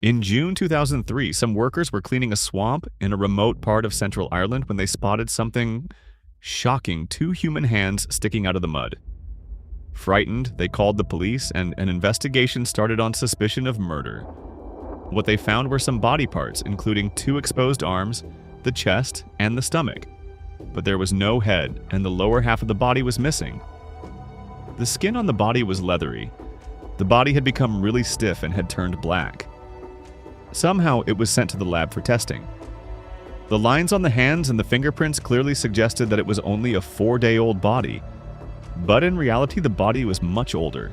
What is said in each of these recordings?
In June 2003, some workers were cleaning a swamp in a remote part of central Ireland when they spotted something shocking: two human hands sticking out of the mud. Frightened, they called the police, and an investigation started on suspicion of murder. What they found were some body parts, including two exposed arms, the chest, and the stomach. But there was no head, and the lower half of the body was missing. The skin on the body was leathery. The body had become really stiff and had turned black. Somehow, it was sent to the lab for testing. The lines on the hands and the fingerprints clearly suggested that it was only a 4-day-old body. But in reality, the body was much older.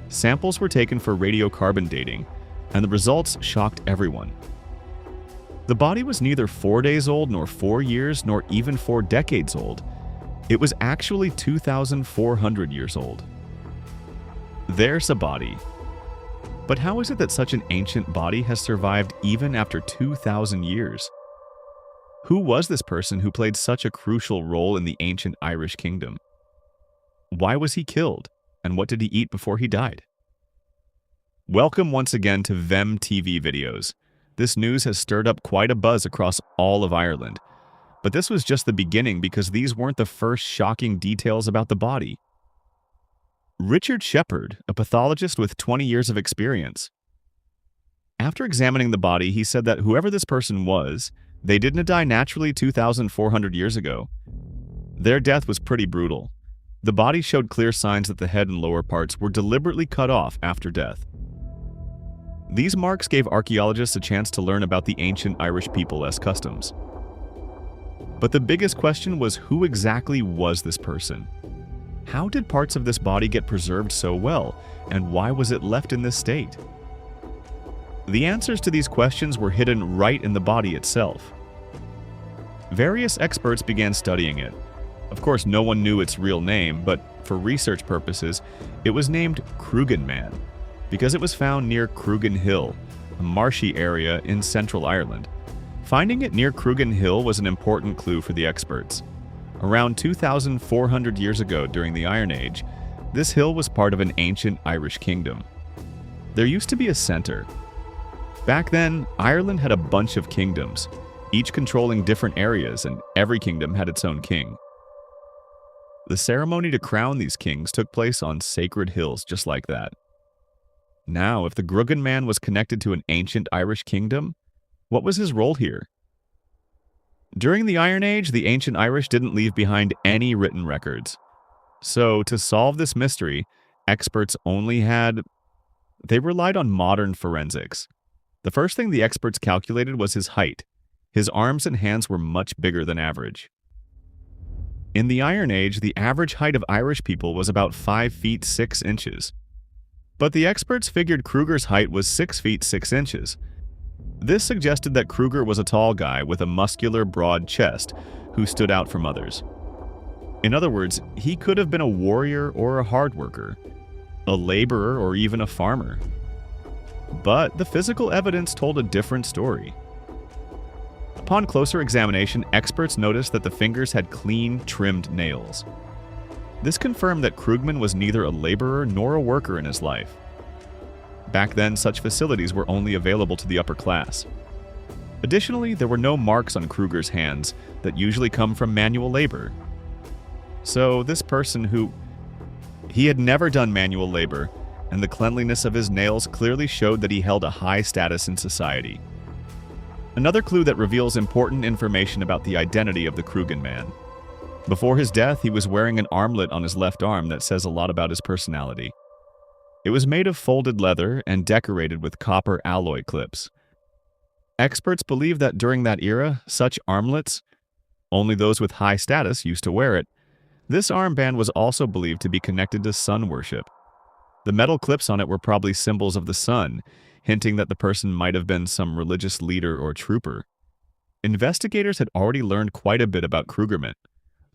Samples were taken for radiocarbon dating, and the results shocked everyone. The body was neither 4 days old, nor 4 years, nor even 4 decades old. It was actually 2,400 years old. There's a body. But how is it that such an ancient body has survived even after 2,000 years? Who was this person who played such a crucial role in the ancient Irish kingdom? Why was he killed, and what did he eat before he died? Welcome once again to VEM TV videos. This news has stirred up quite a buzz across all of Ireland. But this was just the beginning, because these weren't the first shocking details about the body. Richard Shepherd, a pathologist with 20 years of experience. After examining the body, he said that whoever this person was, they didn't die naturally 2,400 years ago. Their death was pretty brutal. The body showed clear signs that the head and lower parts were deliberately cut off after death. These marks gave archaeologists a chance to learn about the ancient Irish people's customs. But the biggest question was, who exactly was this person? How did parts of this body get preserved so well, and why was it left in this state? The answers to these questions were hidden right in the body itself. Various experts began studying it. Of course, no one knew its real name, but for research purposes, it was named Croghan Man, because it was found near Croghan Hill, a marshy area in central Ireland. Finding it near Croghan Hill was an important clue for the experts. Around 2,400 years ago during the Iron Age, this hill was part of an ancient Irish kingdom. There used to be a center. Back then, Ireland had a bunch of kingdoms, each controlling different areas, and every kingdom had its own king. The ceremony to crown these kings took place on sacred hills just like that. Now, if the Croghan Man was connected to an ancient Irish kingdom, what was his role here? During the Iron Age, the ancient Irish didn't leave behind any written records. So, to solve this mystery, experts they relied on modern forensics. The first thing the experts calculated was his height. His arms and hands were much bigger than average. In the Iron Age, the average height of Irish people was about 5 feet 6 inches. But the experts figured Kruger's height was 6 feet 6 inches. This suggested that Kruger was a tall guy with a muscular, broad chest who stood out from others. In other words, he could have been a warrior or a hard worker, a laborer or even a farmer. But the physical evidence told a different story. Upon closer examination, experts noticed that the fingers had clean, trimmed nails. This confirmed that Croghan was neither a laborer nor a worker in his life. Back then, such facilities were only available to the upper class. Additionally, there were no marks on Kruger's hands that usually come from manual labor. So this person he had never done manual labor, and the cleanliness of his nails clearly showed that he held a high status in society. Another clue that reveals important information about the identity of the Croghan Man. Before his death, he was wearing an armlet on his left arm that says a lot about his personality. It was made of folded leather and decorated with copper alloy clips. Experts believe that during that era, such armlets, only those with high status used to wear it. This armband was also believed to be connected to sun worship. The metal clips on it were probably symbols of the sun, hinting that the person might have been some religious leader or trooper. Investigators had already learned quite a bit about Croghan Man: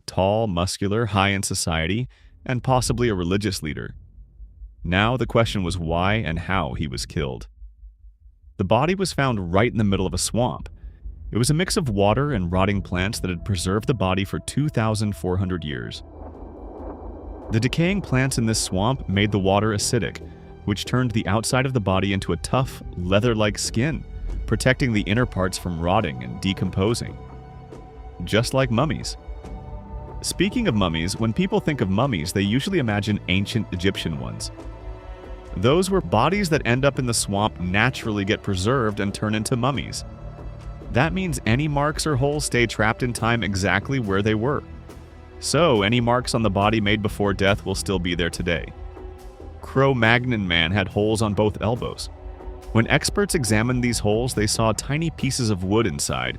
tall, muscular, high in society, and possibly a religious leader. Now the question was why and how he was killed. The body was found right in the middle of a swamp. It was a mix of water and rotting plants that had preserved the body for 2,400 years. The decaying plants in this swamp made the water acidic, which turned the outside of the body into a tough, leather-like skin, protecting the inner parts from rotting and decomposing. Just like mummies. Speaking of mummies, when people think of mummies, they usually imagine ancient Egyptian ones. Those were bodies that end up in the swamp naturally get preserved and turn into mummies. That means any marks or holes stay trapped in time exactly where they were. So, any marks on the body made before death will still be there today. Croghan Man had holes on both elbows. When experts examined these holes, they saw tiny pieces of wood inside.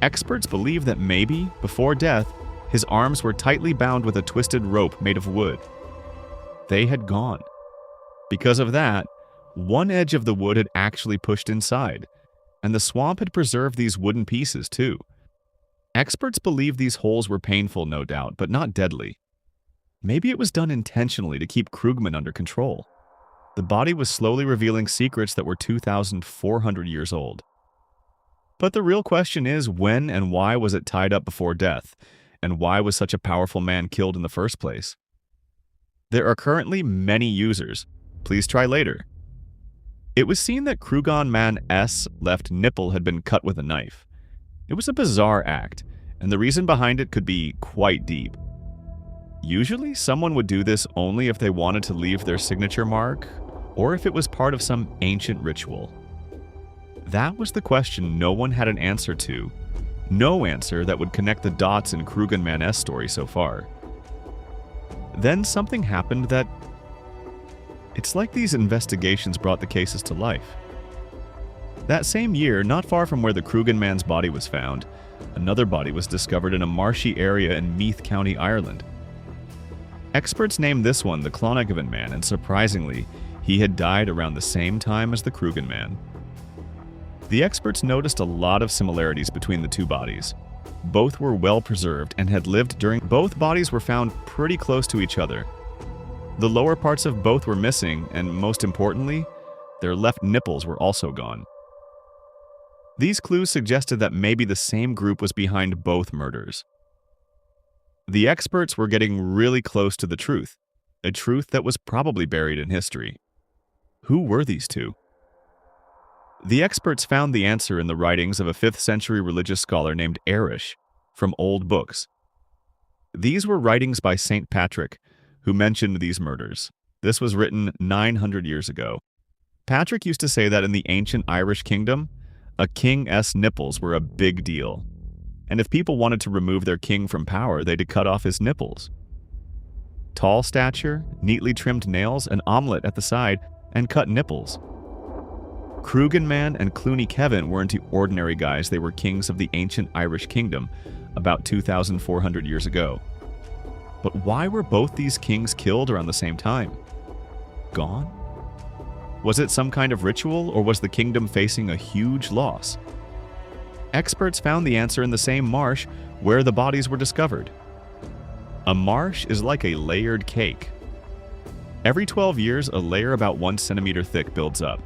Experts believe that maybe, before death, his arms were tightly bound with a twisted rope made of wood. They had gone. Because of that, one edge of the wood had actually pushed inside, and the swamp had preserved these wooden pieces too. Experts believe these holes were painful, no doubt, but not deadly. Maybe it was done intentionally to keep Croghan under control. The body was slowly revealing secrets that were 2,400 years old. But the real question is, when and why was it tied up before death? And why was such a powerful man killed in the first place? There are currently many users. Please try later. It was seen that Croghan Man's left nipple had been cut with a knife. It was a bizarre act, and the reason behind it could be quite deep. Usually, someone would do this only if they wanted to leave their signature mark, or if it was part of some ancient ritual. That was the question no one had an answer to. No answer that would connect the dots in Croghan Man's story so far. Then something happened that... It's like these investigations brought the cases to life. That same year, not far from where the Croghan Man's body was found, another body was discovered in a marshy area in Meath County, Ireland. Experts named this one the Croghan Man, and surprisingly, he had died around the same time as the Croghan Man. The experts noticed a lot of similarities between the two bodies. Both were well preserved and had lived during... Both bodies were found pretty close to each other. The lower parts of both were missing, and most importantly, their left nipples were also gone. These clues suggested that maybe the same group was behind both murders. The experts were getting really close to the truth, a truth that was probably buried in history. Who were these two? The experts found the answer in the writings of a 5th century religious scholar named Arish from old books. These were writings by St. Patrick, who mentioned these murders. This was written 900 years ago. Patrick used to say that in the ancient Irish kingdom, a king's nipples were a big deal. And if people wanted to remove their king from power, they'd cut off his nipples. Tall stature, neatly trimmed nails, an omelet at the side, and cut nipples. Croghan Man and Clooney Kevin weren't ordinary guys, they were kings of the ancient Irish kingdom about 2,400 years ago. But why were both these kings killed around the same time? Gone? Was it some kind of ritual, or was the kingdom facing a huge loss? Experts found the answer in the same marsh where the bodies were discovered. A marsh is like a layered cake. Every 12 years, a layer about 1 centimeter thick builds up.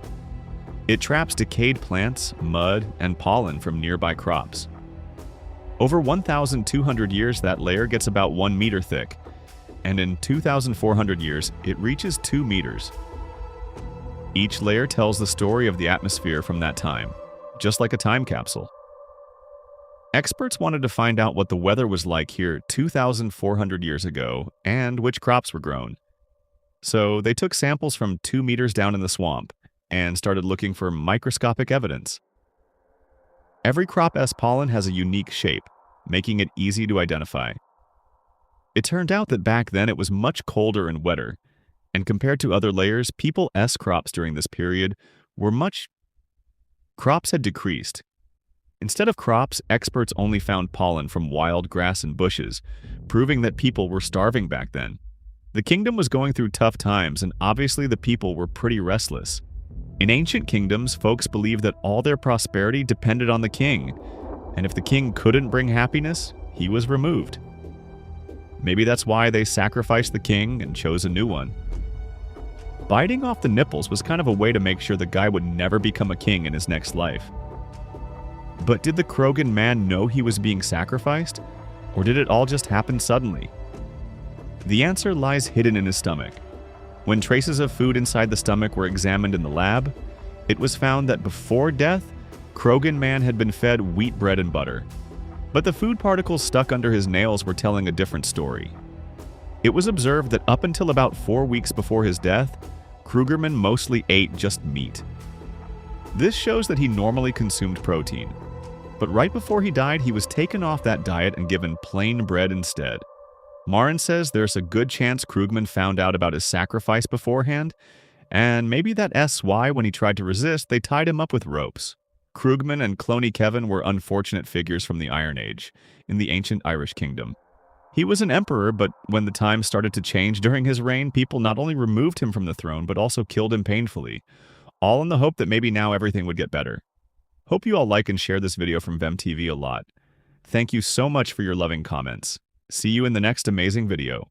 It traps decayed plants, mud, and pollen from nearby crops. Over 1,200 years, that layer gets about 1 meter thick, and in 2,400 years, it reaches 2 meters. Each layer tells the story of the atmosphere from that time, just like a time capsule. Experts wanted to find out what the weather was like here 2,400 years ago and which crops were grown. So they took samples from 2 meters down in the swamp and started looking for microscopic evidence. Every crop's pollen has a unique shape, making it easy to identify. It turned out that back then it was much colder and wetter, and compared to other layers, people's crops during this period were crops had decreased. Instead of crops, experts only found pollen from wild grass and bushes, proving that people were starving back then. The kingdom was going through tough times, and obviously the people were pretty restless. In ancient kingdoms, folks believed that all their prosperity depended on the king, and if the king couldn't bring happiness, he was removed. Maybe that's why they sacrificed the king and chose a new one. Biting off the nipples was kind of a way to make sure the guy would never become a king in his next life. But did the Croghan Man know he was being sacrificed, or did it all just happen suddenly? The answer lies hidden in his stomach. When traces of food inside the stomach were examined in the lab, it was found that before death, Croghan Man had been fed wheat bread and butter. But the food particles stuck under his nails were telling a different story. It was observed that up until about 4 weeks before his death, Croghan Man mostly ate just meat. This shows that he normally consumed protein. But right before he died, he was taken off that diet and given plain bread instead. Marin says there's a good chance Croghan Man found out about his sacrifice beforehand, and maybe that's why when he tried to resist, they tied him up with ropes. Croghan Man and Cloney Kevin were unfortunate figures from the Iron Age, in the ancient Irish kingdom. He was an emperor, but when the times started to change during his reign, people not only removed him from the throne, but also killed him painfully, all in the hope that maybe now everything would get better. Hope you all like and share this video from VemTV a lot. Thank you so much for your loving comments. See you in the next amazing video.